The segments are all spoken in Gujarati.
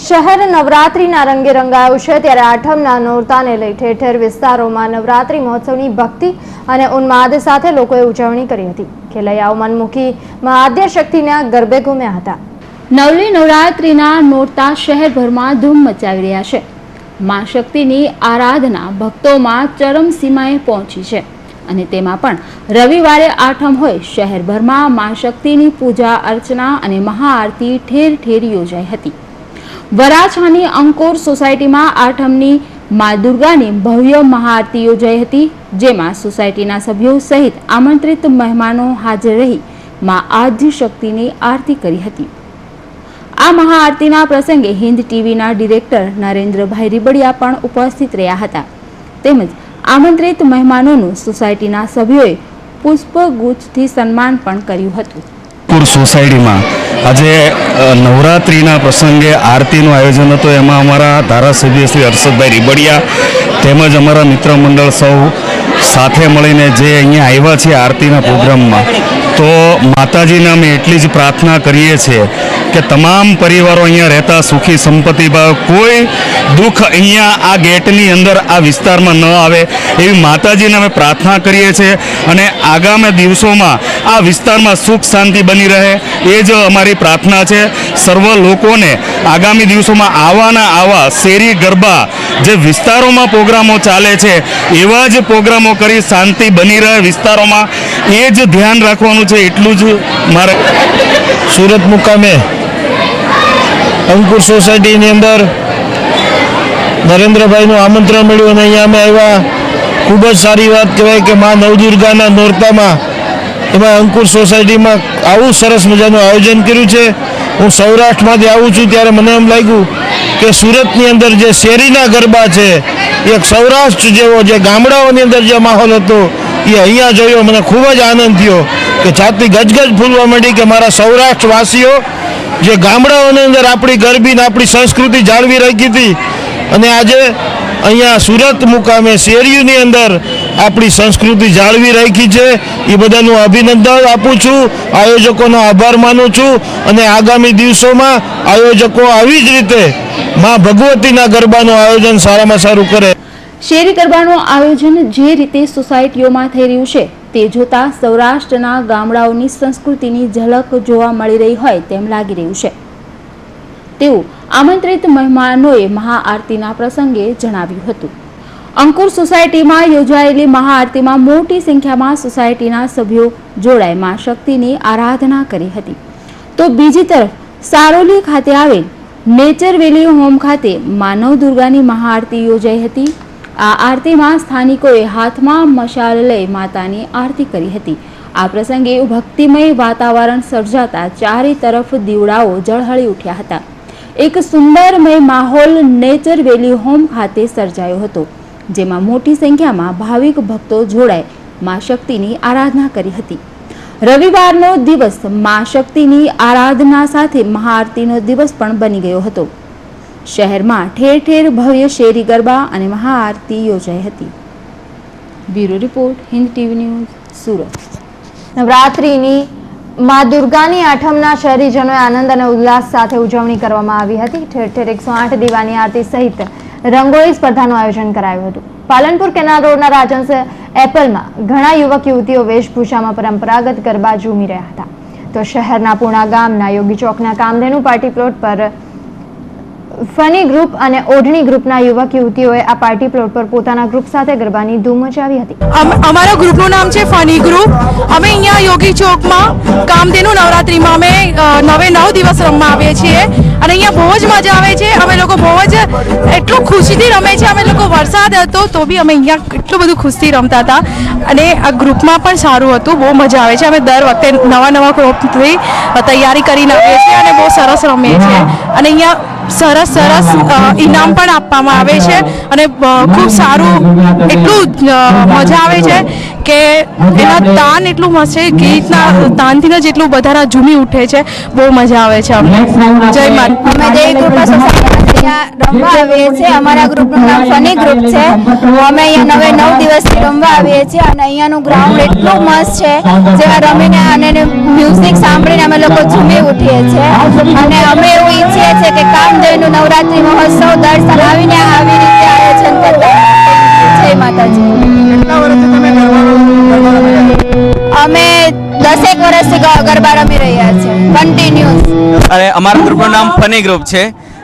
શહેર નવરાત્રીના રંગે રંગાયું છે ત્યારે આઠમના નોરતાને લઈ ઠેર ઠેર વિસ્તારોમાં નવરાત્રી મહોત્સવની ભક્તિ અને ઉન્માદ સાથે લોકોએ ઉજવણી કરી હતી। ખેલૈયાઓ મનમુખી મહાદ્ય શક્તિના ગરબે ઘૂમ્યા હતા। નવલી નવરાત્રીના નોરતા શહેરભરમાં ધૂમ મચાવી રહ્યા છે। માં શક્તિની આરાધના ભક્તોમાં ચરમસીમાએ પહોંચી છે અને તેમાં પણ રવિવારે આઠમ હોય શહેરભરમાં માં શક્તિની પૂજા અર્ચના અને મહાઆરતી ઠેર ઠેર યોજાઈ હતી। વરાછાની અંકોર સોસાયટીમાં આઠમની મા દુર્ગાની ભવ્ય મહાઆરતી યોજાઈ હતી, જેમાં સોસાયટીના સભ્યો સહિત આમંત્રિત મહેમાનો હાજર રહી મા આદ્ય શક્તિની આરતી કરી હતી। આ મહાઆરતીના પ્રસંગે હિન્દ ટીવીના ડિરેક્ટર નરેન્દ્રભાઈ રીબડિયા પણ ઉપસ્થિત રહ્યા હતા। તેમજ આમંત્રિત મહેમાનોનું સોસાયટીના સભ્યોએ પુષ્પગુચ્છથી સન્માન પણ કર્યું હતું। સોસાયટીમાં આજે નવરાત્રિના પ્રસંગે આરતીનું આયોજન હતું। એમાં અમારા ધારાસભ્ય શ્રી હર્ષદભાઈ રીબડિયા તેમજ અમારા મિત્ર મંડળ સૌ સાથે મળીને જે અહીંયા આવ્યા છે આરતીના પ્રોગ્રામમાં, તો માતાજીને અમે એટલી જ પ્રાર્થના કરીએ છીએ કે તમામ પરિવારો અહીંયા રહેતા સુખી સંપત્તિભાવ, કોઈ દુઃખ અહીંયા આ ગેટની અંદર આ વિસ્તારમાં ન આવે એવી માતાજીને અમે પ્રાર્થના કરીએ છીએ અને આગામી દિવસોમાં આ વિસ્તારમાં સુખ શાંતિ બની રહે એ જ અમારી પ્રાર્થના છે। સર્વ લોકોને આગામી દિવસોમાં આવા શેરી ગરબા જે વિસ્તારોમાં પ્રોગ્રામો ચાલે છે એવા જ પ્રોગ્રામો કરી શાંતિ બની રહે વિસ્તારોમાં, એ જ ધ્યાન રાખવાનું છે। એટલું જ મારે સુરત મુકામે અંકુર સોસાયટીની અંદર નરેન્દ્રભાઈનું આમંત્રણ મળ્યું અને અહીંયા અમે આવ્યા। ખૂબ જ સારી વાત કહેવાય કે મા નવદુર્ગાના નોરતામાં એમાં અંકુર સોસાયટીમાં આવું સરસ મજાનું આયોજન કર્યું છે। હું સૌરાષ્ટ્રમાંથી આવું છું ત્યારે મને એમ લાગ્યું કે સુરતની અંદર જે શેરીના ગરબા છે, એક સૌરાષ્ટ્ર જેવો જે ગામડાઓની અંદર જે માહોલ હતો એ અહીંયા જોયો। મને ખૂબ જ આનંદ થયો કે છાતી ગજગજ ફૂલવા માંડી કે મારા સૌરાષ્ટ્રવાસીઓ જે ગામડાઓની અંદર આપણી ગરબી ને આપણી સંસ્કૃતિ જાળવી રાખી હતી અને આજે અહીંયા સુરત મુકામે શેરીઓની અંદર આપણી સંસ્કૃતિ જાળવી રાખી છે, એ બધાનું અભિનંદન આપું છું, આયોજકોનો આભાર માનું છું અને આગામી દિવસોમાં આયોજકો આવી જ રીતે મા ભગવતીના ગરબાનું આયોજન સારામાં સારું કરે। શેરી ગરબાનું આયોજન જે રીતે સોસાયટીઓમાં થઈ રહ્યું છે તે જોતા સૌરાષ્ટ્રના ગામડાઓની સંસ્કૃતિની ઝલક જોવા મળી રહી હોય તેમ લાગી રહ્યું છે તેવું આમંત્રિત મહેમાનોએ મહાઆરતીના પ્રસંગે જણાવ્યું હતું। અંકુર સોસાયટીમાં યોજાયેલી મહાઆરતીમાં મોટી સંખ્યામાં સોસાયટીના સભ્યો જોડાઈ મા શક્તિની આરાધના કરી હતી। તો બીજી તરફ સારોલી ખાતે આવેલ નેચર વેલી હોમ ખાતે માનવ દુર્ગાની મહાઆરતી યોજાઈ હતી। આ આરતીમાં સ્થાનિકોએ હાથમાં મશાલ લઈ માતાની આરતી કરી હતી। આ પ્રસંગે ભક્તિમય વાતાવરણ સર્જાતા ચારે તરફ દીવડાઓ ઝળહળી ઉઠ્યા હતા। એક સુંદરમય માહોલ નેચર વેલી હોમ ખાતે સર્જાયો હતો, જેમાં મોટી સંખ્યામાં ભાવિક ભક્તો જોડાઈ મા શક્તિની આરાધના કરી હતી। રવિવારનો દિવસ મા શક્તિની આરાધના સાથે મહાઆરતીનો દિવસ પણ બની ગયો હતો। શહેરમાં ઠેર ઠેર ભવ્ય શેરી ગરબા અને મહાઆરતી યોજાઈ હતી। Bureau report, Hind TV news, Surat. નવરાત્રીની મા દુર્ગાની આઠમના શહેરીજનોએ આનંદ અને ઉલ્લાસ સાથે ઉજવણી કરવામાં આવી હતી। ઠેર ઠેર 108 દીવાની આરતી સહિત રંગોળી સ્પર્ધાનું આયોજન કરાયું હતું। પાલનપુર કેનાલ રોડના રાજંસ એપલમાં ઘણા યુવક યુવતીઓ વેશભૂષામાં પરંપરાગત ગરબા ઝૂમી રહ્યા હતા। તો શહેરના પૂર્ણા ગામના યોગી ચોકના કામધેનુ પાર્ટી પ્લોટ પર ફની ગ્રુપ અને ઓઢણી ગ્રુપના યુવક યુવતીઓએ આ પાર્ટી પ્લોટ પર પોતાના ગ્રુપ સાથે ગરબાની ધૂમ મચાવી હતી। અમારા ગ્રુપનું નામ છે ફની ગ્રુપ। અમે અહીંયા યોગી ચોકમાં કામધેનુ નવરાત્રીમાં અમે 9 દિવસ રમવા આવીએ છીએ અને અહીંયા બહુ જ મજા આવે છે। અમે લોકો બહુ જ એટલું ખુશીથી રમે છે। અમે લોકો વરસાદ હતો તો બી અમે અહીંયા એટલું બધું ખુશથી રમતા હતા અને આ ગ્રુપમાં પણ સારું હતું, બહુ મજા આવે છે। અમે દર વખતે નવા ગ્રુપથી તૈયારી કરીને આવીએ છીએ અને બહુ સરસ રમીએ છીએ અને અહીંયા સરસ ઇનામ પણ આપવામાં આવે છે અને ખૂબ સારું એટલું મજા આવે છે કે એના તાન એટલું મસ્ત છે, ગીતના તાનથી જ એટલું બધા ઝૂમી ઉઠે છે, બહુ મજા આવે છે અમને. જય માતા. અમે દેવી કૃપા સોસાયટીમાં અહીંયા રમવા આવીએ છીએ. અમારા ગ્રુપનું નામ ફની ગ્રુપ છે. અમે અહીંયા 9 દિવસથી રમવા આવીએ છીએ અને અહીંયાનું ગ્રાઉન્ડ એટલું મસ્ત છે, જેમાં રમીને અને મ્યુઝિક સાંભળીને અમે લોકો ઝૂમી ઉઠીએ છીએ. અને અમે એવું ઈચ્છીએ છીએ કે કામદેવનું નવરાત્રિ મહોત્સવ દર સાલ આવીને આવી રીતે આયોજન કરતા. જય માતાજી. અમે 10 વર્ષથી ગરબા રમી રહ્યા છીએ કન્ટિન્યુઅસ. અને અમારા ગ્રુપનું નામ ફની ગ્રુપ છે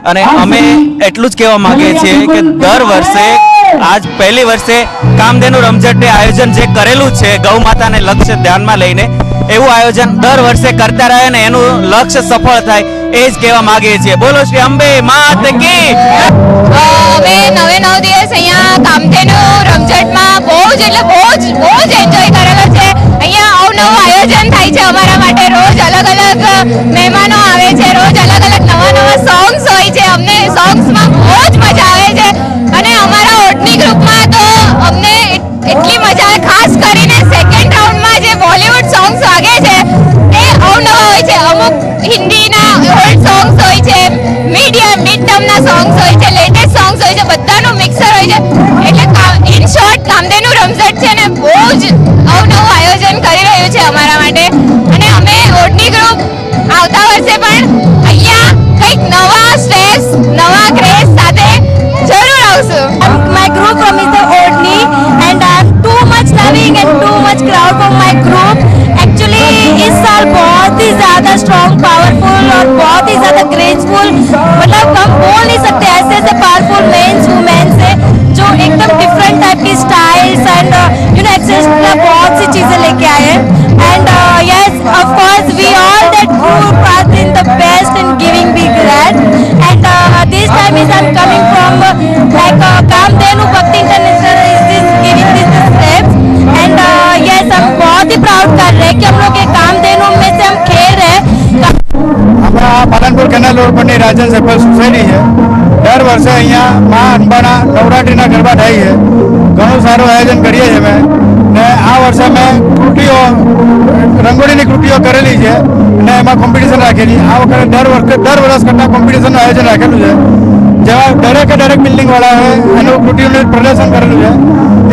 અને અમે એટલું જ કહેવા માંગીએ છીએ કે દર વર્ષે આજ પહેલી વર્ષે કામધેનુ રમઝટે આયોજન જે કરેલું છે ગૌ માતાને લક્ષ્ય ધ્યાનમાં લઈને, એવું આયોજન દર વર્ષે કરતા રહે અને એનું લક્ષ્ય સફળ થાય એ જ કહેવા માંગીએ છીએ. બોલો શ્રી અંબે માત કી. અમે 9 દિવસ અહીંયા કામધેનુ રમઝટમાં બહુ જ એન્જોય કરેલો છે. અહીંયા અવનવું આયોજન થાય છે અમારા માટે. રોજ અલગ અલગ મહેમાનો આવે છે, રોજ અલગ અલગ નવા સોંગ્સ હોય છે. અમને સોંગ્સમાં બહુ જ મજા આવે છે અને અમારા ઓટની ગ્રુપમાં તો અમને એટલી મજા આવે. ખાસ કરીને સેકન્ડ રાઉન્ડમાં જે બોલિવૂડ સોંગ્સ વાગે છે એ અવનવા હોય છે. અમુક હિન્દીના ઓલ્ડ સોંગ્સ હોય છે, મિડ ટર્મના સોંગ્સ હોય છે, લેટેસ્ટ સોંગ્સ હોય છે, બધાનું મિક્સર હોય છે. એટલે ઇન શોર્ટ કામધેનુ રમઝટ છે ને બહુ જ અવનવું આયોજન કરી રહ્યું છે અમારા માટે. અને અમે ઓટની ગ્રુપ આવતા વર્ષે પણ અહીંયા કંઈક નવા સ્ટ્રેસ, નવા ક્રેઝ સાથે જરૂર આવશું. My group from is the Odni and I am too much loving and too much proud for my group. Actually इस साल बहुत ही ज़्यादा strong, powerful और बहुत ही ज़्यादा graceful, मतलब हम बोल नहीं सकते ऐसे ऐसे powerful men's women से जो एकदम different type की styles and you know etcetera बहुत सी चीज़ें लेके आए हैं. And yes, of course we all that group are in the best in giving big glad. And this time is I'm coming from like Kamdenu Bhakti International is this giving this steps. And yes, हम बहुत ही प्राउड कर रहे हैं कि हम लोग ये कामधेनु में से हम खेल रहे हैं. આપણા પાલનપુર કેનાલ રોડ પરની રાજન સેપલ સોસાયટી છે. દર વર્ષે અહીંયા મા અંબાના નવરાત્રિના ગરબા થાય છે. ઘણું સારું આયોજન કરીએ છીએ અમે. ને આ વર્ષે અમે કૃતિઓ રંગોળીની કૃતિઓ કરેલી છે અને એમાં કોમ્પિટિશન રાખેલી. આ વખતે દર વર્ષ કરતાં કોમ્પિટિશનનું આયોજન રાખેલું છે. જેવા દરેક બિલ્ડિંગવાળાએ એનું કૃતિઓનું પ્રદર્શન કરેલું છે.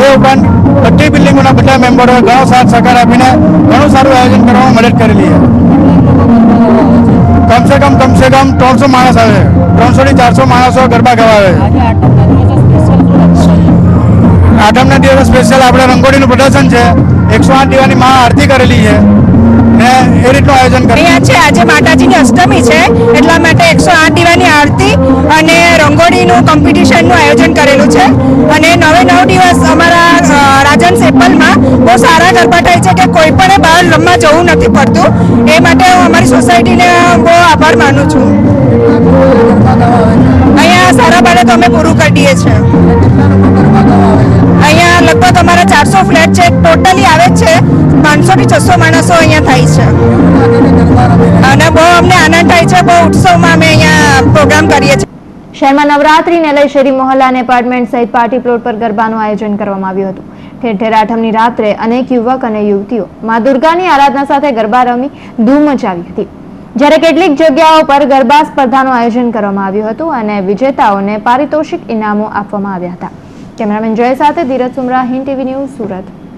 એ ઉપરાંત બધી બિલ્ડિંગોના બધા મેમ્બરોએ ઘણો સાથ સહકાર આપીને ઘણું સારું આયોજન કરવામાં મદદ કરેલી છે. કમસે કમ 300 માણસ આવે, 300 થી 400 માણસો ગરબા ગવાવે. આઠમના દિવસે સ્પેશિયલ આપણે રંગોળીનું પ્રદર્શન છે. 108 દીવાની મા આરતી કરેલી છે ને એ રીતનું આયોજન અહીંયા છે. આજે માતાજીની અષ્ટમી છે એટલા માટે 108 દીવાની આરતી અને રંગોળીનું કોમ્પિટિશનનું આયોજન કરેલું છે. અને 9 દિવસ અમારા રાજન સેપલમાં બહુ સારા ગરબા થાય છે કે કોઈ પણ બહાર રમવા જવું નથી પડતું. એ માટે હું અમારી સોસાયટીને બહુ આભાર માનું છું. અહીંયા સારા બાળે તો અમે પૂરું કરી દઈએ છીએ. અહીંયા લગભગ અમારા 400 ફ્લેટ છે, ટોટલી આવે છે 500 થી 600 માણસો અહીંયા થાય છે અને બહુ અમને આનંદ થાય છે. બહુ ઉત્સવમાં અમે અહીંયા પ્રોગ્રામ કરીએ છીએ. શહેરમાં નવરાત્રિને લઈ શેરી મોહલ્લા અને એપાર્ટમેન્ટ સહિત પાર્ટી પ્લોટ પર ગરબાનું આયોજન કરવામાં આવ્યું હતું. ઠેર ઠેર આઠમની રાત્રે અનેક યુવક અને યુવતીઓ મા દુર્ગાની આરાધના સાથે ગરબા રમી ધૂમ મચાવી હતી. જ્યારે કેટલીક જગ્યાઓ પર ગરબા સ્પર્ધાનું આયોજન કરવામાં આવ્યું હતું અને વિજેતાઓને પારિતોષિક ઇનામો આપવામાં આવ્યા હતા. કેમેરામેન જય સાથે ધીરજ સુમરા, હિન્દ ટીવી ન્યૂઝ, સુરત.